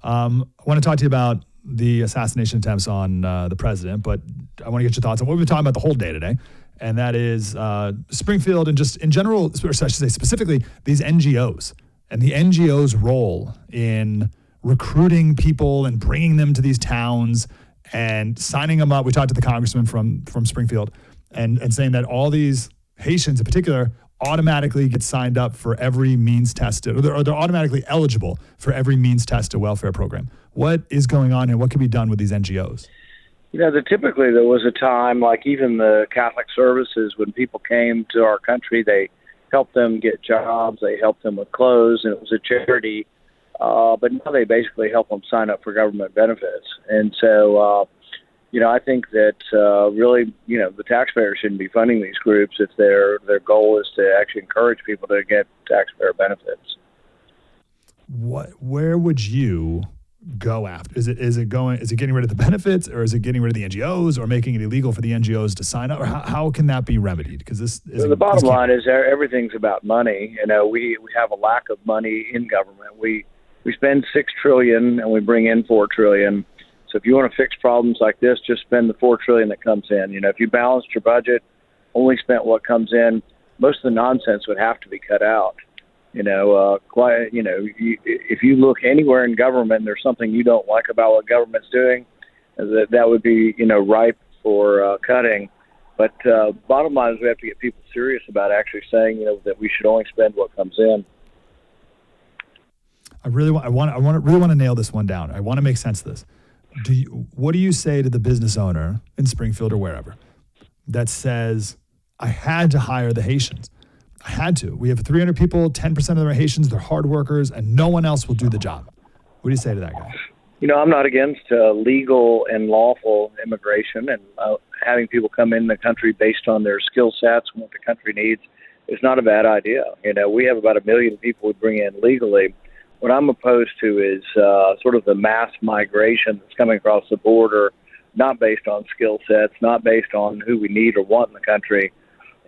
I want to talk to you about the assassination attempts on the president, but I want to get your thoughts on what we've been talking about the whole day today, and that is Springfield and just in general, or I should say specifically, these NGOs and the NGOs' role in recruiting people and bringing them to these towns and signing them up. We talked to the congressman from Springfield and saying that all these Haitians in particular automatically get signed up for every means tested, or they're automatically eligible for every means tested welfare program. What is going on here? What can be done with these NGOs? Typically there was a time, like even the Catholic services, when people came to our country, they helped them get jobs, they helped them with clothes, and it was a charity. But now they basically help them sign up for government benefits. And so, I think that really, the taxpayers shouldn't be funding these groups if their goal is to actually encourage people to get taxpayer benefits. Where would you go after? Is it getting rid of the benefits, or is it getting rid of the NGOs, or making it illegal for the NGOs to sign up? Or how can that be remedied? Because the bottom line is everything's about money. We have a lack of money in government. We spend $6 trillion and we bring in $4 trillion. So if you want to fix problems like this, just spend the $4 trillion that comes in. If you balanced your budget, only spent what comes in, most of the nonsense would have to be cut out. If you look anywhere in government and there's something you don't like about what government's doing, that would be, ripe for cutting. But bottom line is we have to get people serious about actually saying, that we should only spend what comes in. I really want to nail this one down. I want to make sense of this. What do you say to the business owner in Springfield or wherever that says, I had to hire the Haitians? I had to. We have 300 people, 10% of them are Haitians, they're hard workers, and no one else will do the job. What do you say to that guy? I'm not against legal and lawful immigration, and having people come in the country based on their skill sets and what the country needs is not a bad idea. We have about 1 million people we bring in legally. What I'm opposed to is sort of the mass migration that's coming across the border, not based on skill sets, not based on who we need or want in the country.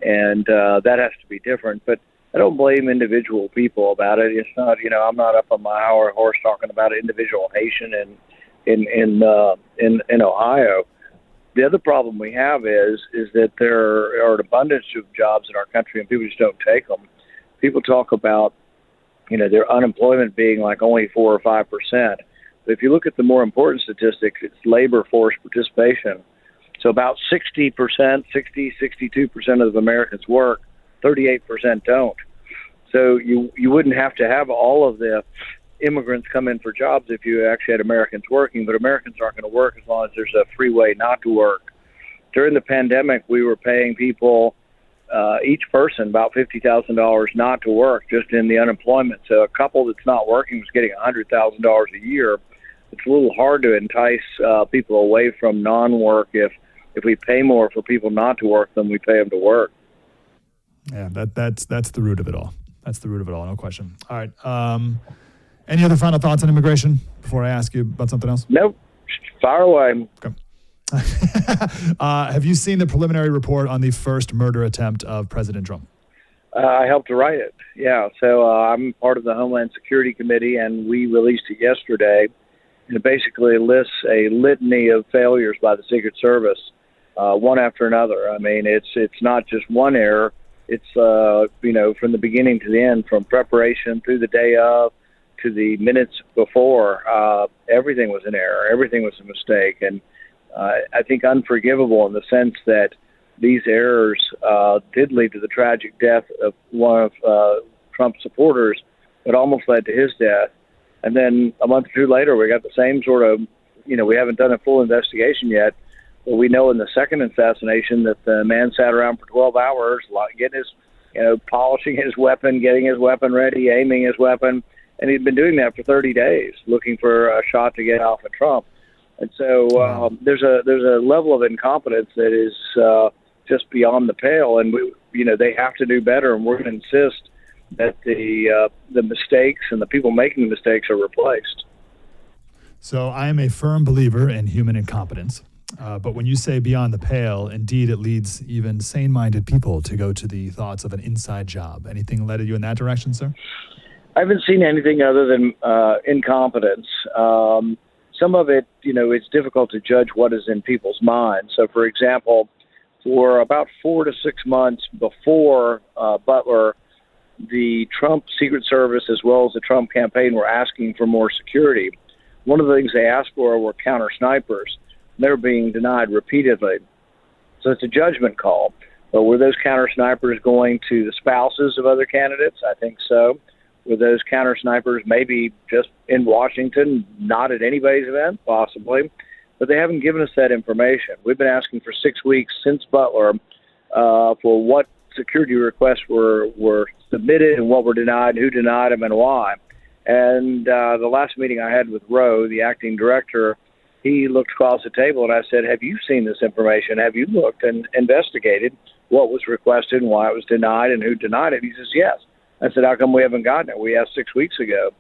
And that has to be different. But I don't blame individual people about it. It's not, I'm not up on my high horse talking about an individual Haitian in Ohio. The other problem we have is that there are an abundance of jobs in our country and people just don't take them. People talk about their unemployment being like only 4 or 5%. But if you look at the more important statistics, it's labor force participation. So about 62% of Americans work, 38% don't. So you wouldn't have to have all of the immigrants come in for jobs if you actually had Americans working, but Americans aren't going to work as long as there's a free way not to work. During the pandemic, we were paying people, each person, about $50,000 not to work just in the unemployment. So a couple that's not working was getting $100,000 a year. It's a little hard to entice people away from non-work if we pay more for people not to work than we pay them to work. Yeah, that's the root of it all. That's the root of it all, no question. All right. Any other final thoughts on immigration before I ask you about something else? Nope. Fire away. Okay. Have you seen the preliminary report on the first murder attempt of President Trump? I helped to write it. Yeah. So I'm part of the Homeland Security Committee, and we released it yesterday. And it basically lists a litany of failures by the Secret Service, one after another. I mean, it's not just one error. It's, from the beginning to the end, from preparation through the day of to the minutes before, everything was an error. Everything was a mistake. And I think unforgivable in the sense that these errors did lead to the tragic death of one of Trump's supporters. It almost led to his death. And then a month or two later, we got the same sort of, we haven't done a full investigation yet, but we know in the second assassination that the man sat around for 12 hours, getting his, polishing his weapon, getting his weapon ready, aiming his weapon. And he'd been doing that for 30 days, looking for a shot to get off of Trump. And so there's a level of incompetence that is just beyond the pale, and they have to do better. And we're going to insist that the mistakes and the people making the mistakes are replaced. So I am a firm believer in human incompetence. But when you say beyond the pale, indeed, it leads even sane-minded people to go to the thoughts of an inside job. Anything led you in that direction, sir? I haven't seen anything other than incompetence. Some of it, it's difficult to judge what is in people's minds. So, for example, for about 4 to 6 months before Butler, the Trump Secret Service as well as the Trump campaign were asking for more security. One of the things they asked for were counter snipers. They were being denied repeatedly. So it's a judgment call. But were those counter snipers going to the spouses of other candidates? I think so. Were those counter snipers maybe just in Washington, not at anybody's event? Possibly. But they haven't given us that information. We've been asking for 6 weeks since Butler for what security requests were submitted and what were denied, who denied them, and why. And the last meeting I had with Rowe, the acting director, he looked across the table and I said, have you seen this information? Have you looked and investigated what was requested and why it was denied and who denied it? He says, yes. I said, how come we haven't gotten it? We asked 6 weeks ago.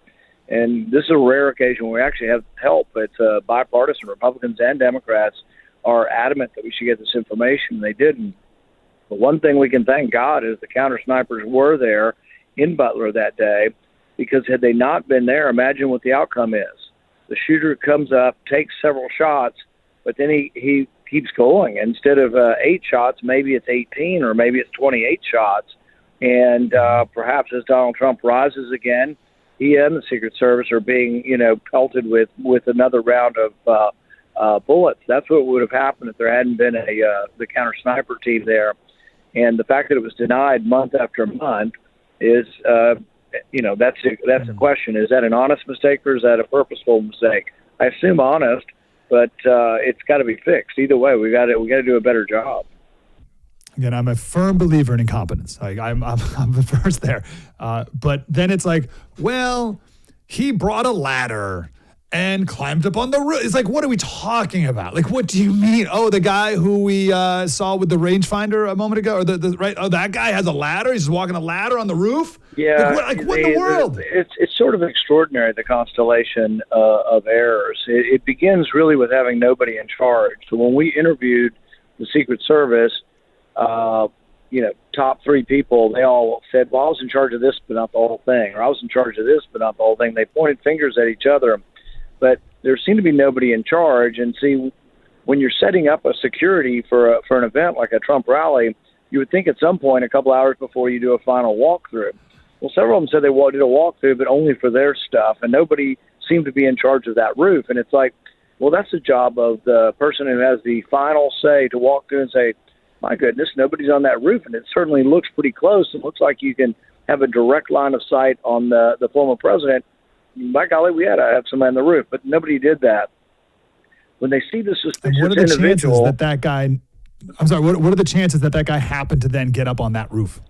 And this is a rare occasion where we actually have help. It's bipartisan. Republicans and Democrats are adamant that we should get this information. They didn't. But one thing we can thank God is the counter snipers were there in Butler that day, because had they not been there, imagine what the outcome is. The shooter comes up, takes several shots, but then he keeps going. Instead of 8 shots, maybe it's 18 or maybe it's 28 shots. And perhaps as Donald Trump rises again, he and the Secret Service are being, pelted with another round of bullets. That's what would have happened if there hadn't been the counter sniper team there. And the fact that it was denied month after month is, that's the question. Is that an honest mistake or is that a purposeful mistake? I assume honest, but it's got to be fixed. Either way, we got to do a better job. Again, I'm a firm believer in incompetence. I'm the first there. But then it's like, well, he brought a ladder and climbed up on the roof. It's like, what are we talking about? Like, what do you mean? Oh, the guy who we saw with the rangefinder a moment ago, or right? Oh, that guy has a ladder. He's just walking a ladder on the roof. Yeah. What in the world? It's sort of extraordinary, the constellation of errors. It begins really with having nobody in charge. So when we interviewed the Secret Service, top 3 people, they all said, well, I was in charge of this, but not the whole thing, or I was in charge of this, but not the whole thing. They pointed fingers at each other, but there seemed to be nobody in charge. And see, when you're setting up a security for an event like a Trump rally, you would think at some point, a couple hours before you do a final walkthrough. Well, several of them said they did a walkthrough, but only for their stuff, and nobody seemed to be in charge of that roof. And it's like, well, that's the job of the person who has the final say to walk through and say, my goodness, nobody's on that roof, and it certainly looks pretty close. It looks like you can have a direct line of sight on the former president. By golly, we had to have somebody on the roof, but nobody did that. When they see the suspicious individual, what are the individual, chances that guy? I'm sorry. What are the chances that guy happened to then get up on that roof?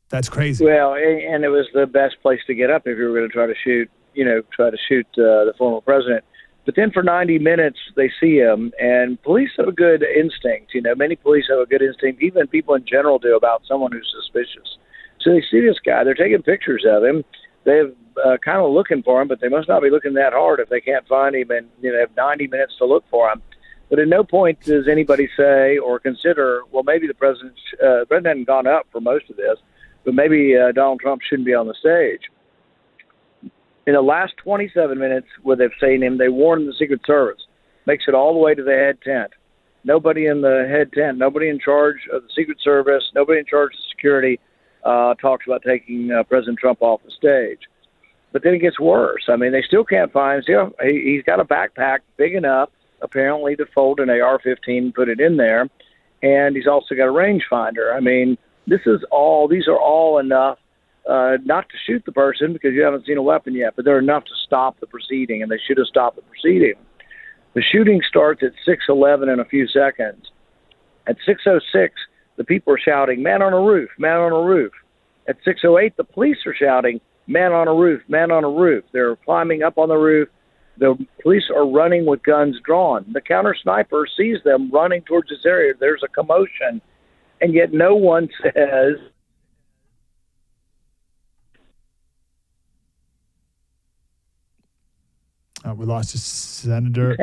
That's crazy. Well, and it was the best place to get up if you were going to try to shoot the former president. But then for 90 minutes, they see him, and police have a good instinct. Many police have a good instinct, even people in general do, about someone who's suspicious. So they see this guy. They're taking pictures of him. They're kind of looking for him, but they must not be looking that hard if they can't find him and have 90 minutes to look for him. But at no point does anybody say or consider, well, maybe the president hadn't gone up for most of this, but maybe Donald Trump shouldn't be on the stage. In the last 27 minutes where they've seen him, they warned the Secret Service. Makes it all the way to the head tent. Nobody in the head tent, nobody in charge of the Secret Service, nobody in charge of security talks about taking President Trump off the stage. But then it gets worse. I mean, they still can't find him. He's got a backpack big enough, apparently, to fold an AR-15 and put it in there. And he's also got a rangefinder. I mean, these are all enough not to shoot the person because you haven't seen a weapon yet, but they're enough to stop the proceeding, and they should have stopped the proceeding. The shooting starts at 6:11 in a few seconds. At 6:06, the people are shouting, man on a roof, man on a roof. At 6:08, the police are shouting, man on a roof, man on a roof. They're climbing up on the roof. The police are running with guns drawn. The counter sniper sees them running towards this area. There's a commotion, and yet no one says, we lost a senator.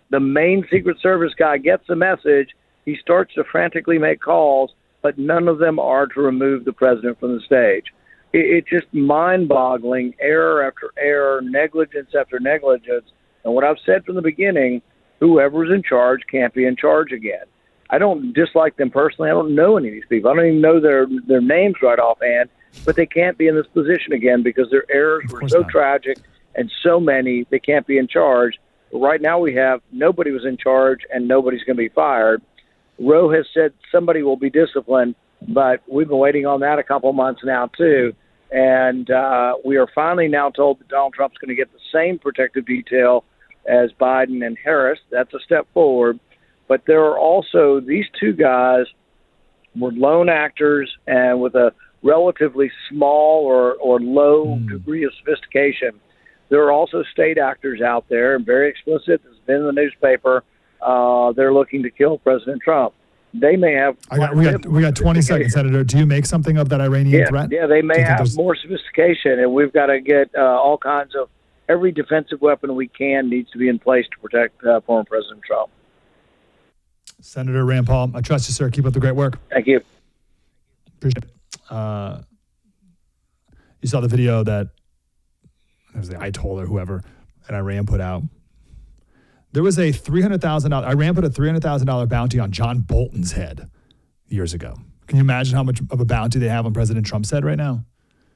The main Secret Service guy gets the message. He starts to frantically make calls, but none of them are to remove the president from the stage. It's just mind-boggling, error after error, negligence after negligence. And what I've said from the beginning, whoever's in charge can't be in charge again. I don't dislike them personally. I don't know any of these people. I don't even know their names right offhand, but they can't be in this position again because their errors were so tragic and so many, they can't be in charge. But right now we have nobody was in charge and nobody's going to be fired. Roe has said somebody will be disciplined, but we've been waiting on that a couple of months now too. And we are finally now told that Donald Trump's going to get the same protective detail as Biden and Harris. That's a step forward. But there are also these two guys were lone actors and with a relatively small or low degree of sophistication. There are also state actors out there, and very explicit. It's been in the newspaper. They're looking to kill President Trump. They may have. We got 20 seconds, Senator. Do you make something of that Iranian threat? Yeah, they may have more sophistication, and we've got to get all kinds of every defensive weapon we can needs to be in place to protect former President Trump. Senator Rand Paul, I trust you, sir. Keep up the great work. Thank you. Appreciate it. You saw the video that it was the Ayatollah or whoever that Iran put out. There was a $300,000. Iran put a $300,000 bounty on John Bolton's head years ago. Can you imagine how much of a bounty they have on President Trump's head right now?